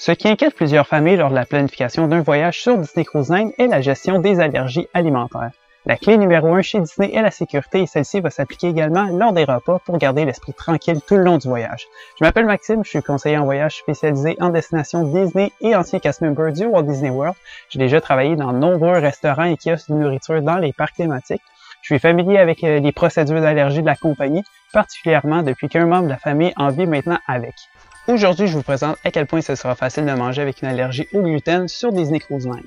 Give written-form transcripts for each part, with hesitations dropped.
Ce qui inquiète plusieurs familles lors de la planification d'un voyage sur Disney Cruise Line est la gestion des allergies alimentaires. La clé numéro 1 chez Disney est la sécurité et celle-ci va s'appliquer également lors des repas pour garder l'esprit tranquille tout le long du voyage. Je m'appelle Maxime, je suis conseiller en voyage spécialisé en destination Disney et ancien cast member du Walt Disney World. J'ai déjà travaillé dans de nombreux restaurants et kiosques de nourriture dans les parcs thématiques. Je suis familier avec les procédures d'allergie de la compagnie, particulièrement depuis qu'un membre de la famille en vit maintenant avec. Aujourd'hui, je vous présente à quel point ce sera facile de manger avec une allergie au gluten sur Disney Cruise Line.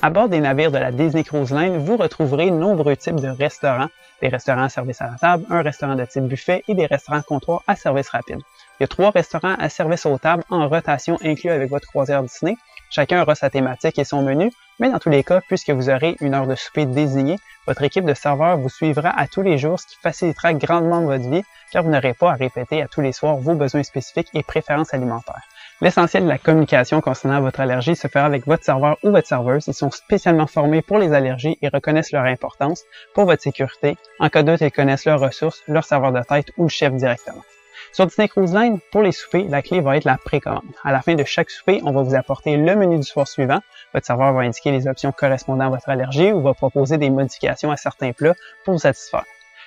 À bord des navires de la Disney Cruise Line, vous retrouverez nombreux types de restaurants, des restaurants à service à la table, un restaurant de type buffet et des restaurants comptoirs à service rapide. Il y a 3 restaurants à service aux tables en rotation inclus avec votre croisière Disney. Chacun aura sa thématique et son menu, mais dans tous les cas, puisque vous aurez une heure de souper désignée, votre équipe de serveurs vous suivra à tous les jours, ce qui facilitera grandement votre vie, car vous n'aurez pas à répéter à tous les soirs vos besoins spécifiques et préférences alimentaires. L'essentiel de la communication concernant votre allergie se fera avec votre serveur ou votre serveuse. Ils sont spécialement formés pour les allergies et reconnaissent leur importance pour votre sécurité. En cas de doute, ils connaissent leurs ressources, leur serveur de tête ou le chef directement. Sur Disney Cruise Line, pour les soupers, la clé va être la précommande. À la fin de chaque souper, on va vous apporter le menu du soir suivant. Votre serveur va indiquer les options correspondant à votre allergie ou va proposer des modifications à certains plats pour vous satisfaire.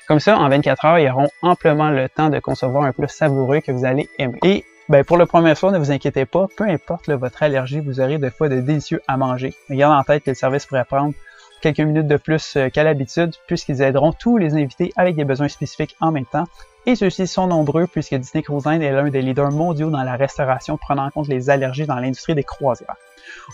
Comme ça, en 24 heures, ils auront amplement le temps de concevoir un plat savoureux que vous allez aimer. Et pour le premier soir, ne vous inquiétez pas, peu importe votre allergie, vous aurez des fois de délicieux à manger. Gardez en tête que le service pourrait prendre quelques minutes de plus qu'à l'habitude, puisqu'ils aideront tous les invités avec des besoins spécifiques en même temps. Et ceux-ci sont nombreux puisque Disney Cruise Line est l'un des leaders mondiaux dans la restauration prenant en compte les allergies dans l'industrie des croisières.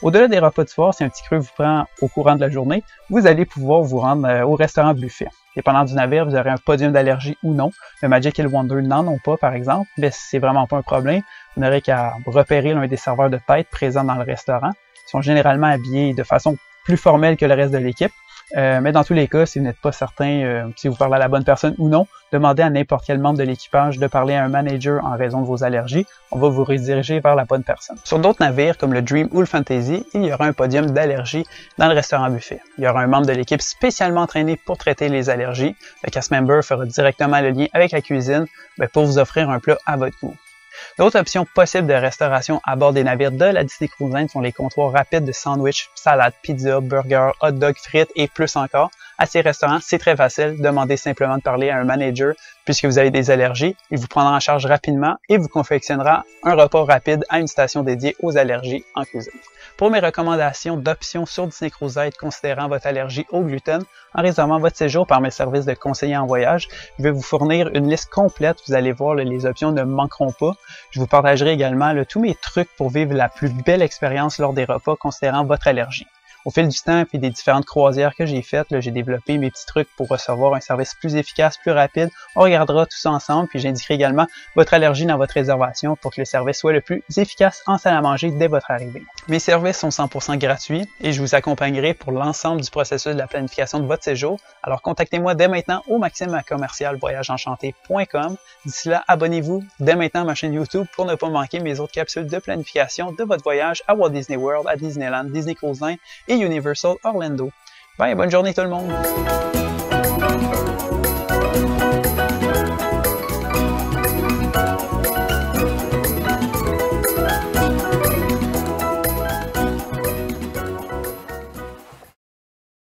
Au-delà des repas du soir, si un petit creux vous prend au courant de la journée, vous allez pouvoir vous rendre au restaurant buffet. Dépendant du navire, vous aurez un podium d'allergie ou non. Le Magic et le Wonder n'en ont pas, par exemple, mais c'est vraiment pas un problème. Vous n'aurez qu'à repérer l'un des serveurs de tête présents dans le restaurant. Ils sont généralement habillés de façon plus formelle que le reste de l'équipe. Mais dans tous les cas, si vous n'êtes pas certain si vous parlez à la bonne personne ou non, demandez à n'importe quel membre de l'équipage de parler à un manager en raison de vos allergies. On va vous rediriger vers la bonne personne. Sur d'autres navires comme le Dream ou le Fantasy, il y aura un podium d'allergie dans le restaurant buffet. Il y aura un membre de l'équipe spécialement entraîné pour traiter les allergies. Le cast member fera directement le lien avec la cuisine pour vous offrir un plat à votre goût. D'autres options possibles de restauration à bord des navires de la Disney Cruise Line sont les comptoirs rapides de sandwich, salade, pizza, burger, hot dog, frites et plus encore. À ces restaurants, c'est très facile. Demandez simplement de parler à un manager puisque vous avez des allergies. Il vous prendra en charge rapidement et vous confectionnera un repas rapide à une station dédiée aux allergies en cuisine. Pour mes recommandations d'options sur Disney Cruise Line considérant votre allergie au gluten, en réservant votre séjour par mes services de conseiller en voyage, je vais vous fournir une liste complète. Vous allez voir, les options ne manqueront pas. Je vous partagerai également tous mes trucs pour vivre la plus belle expérience lors des repas considérant votre allergie. Au fil du temps et des différentes croisières que j'ai faites, j'ai développé mes petits trucs pour recevoir un service plus efficace, plus rapide. On regardera tout ça ensemble, puis j'indiquerai également votre allergie dans votre réservation pour que le service soit le plus efficace en salle à manger dès votre arrivée. Mes services sont 100% gratuits et je vous accompagnerai pour l'ensemble du processus de la planification de votre séjour. Alors contactez-moi dès maintenant au maxime@voyageenchanté.com. D'ici là, abonnez-vous dès maintenant à ma chaîne YouTube pour ne pas manquer mes autres capsules de planification de votre voyage à Walt Disney World, à Disneyland, Disney Cruise Line et Universal Orlando. Bye, bonne journée tout le monde!